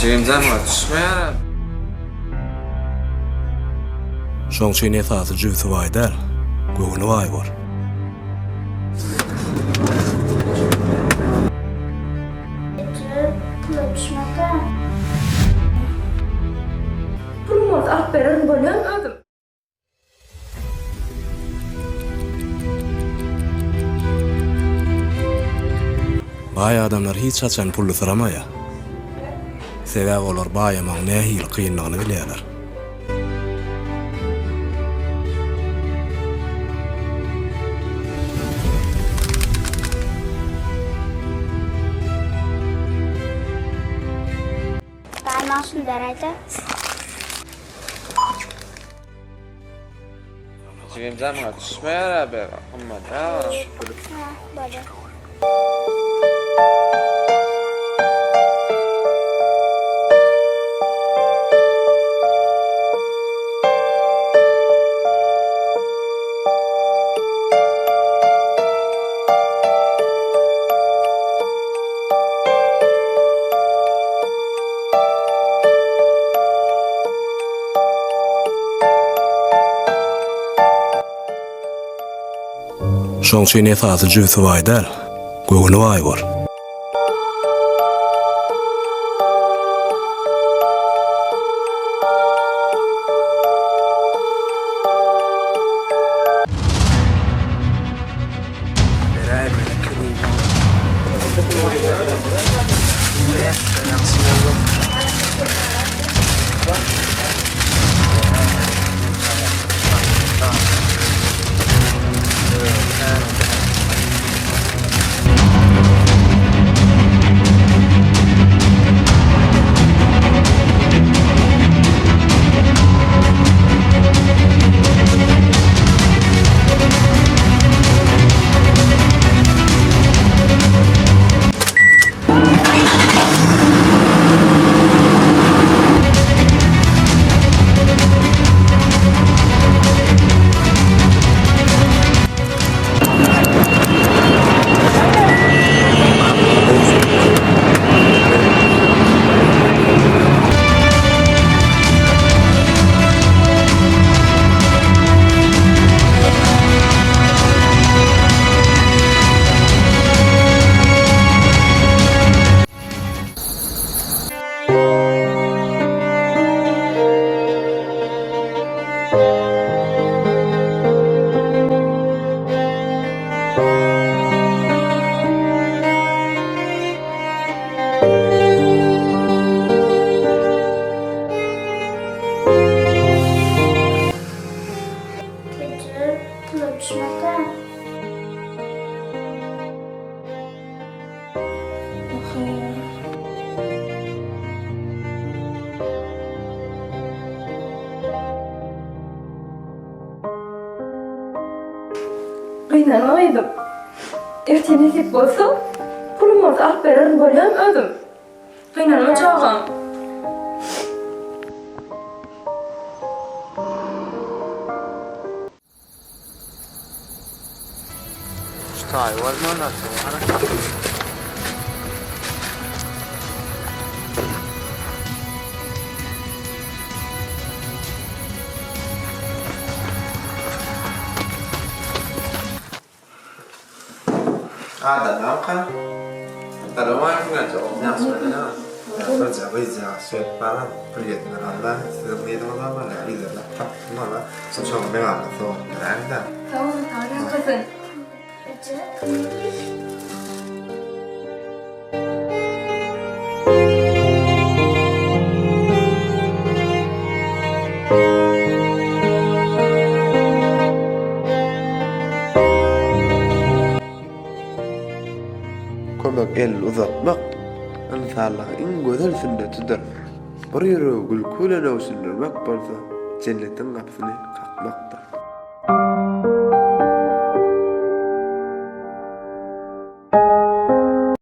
Cem'den var düşmeyer. Şoň üçin esasy jüýsü way däl, göwüni way bar. Pulumuz alıp beren bolýan özüm. Baý adamlar hiç açan pully sıramaya. Sebäp olar baýamaň nähil kynlygyny bilýärler. Nasıl derece? Cem'den var düşmeyer abi. Amma da. Böyle. Şoň üçin esasy jüýsü way däl, göwüni way bar. Kıynanamaydım. Ertenesip bolsa, pulumuz alıp beren bolýan özüm. Kıynanmajagam. Stay var mı nasıl? Ada kan? Ada mana punya jawabnya sebenarnya. Kerja kerja para proyek ngeranda sebelumnya teman-teman lah itu lah tak malah sosok dengan itu ngeranda. Tamam, kızım. Komak el uzatmak ansalah ingözel sünnetidir. Bir yere gül kulene usulurmak bolsa cennetin kapısını kapmaktır.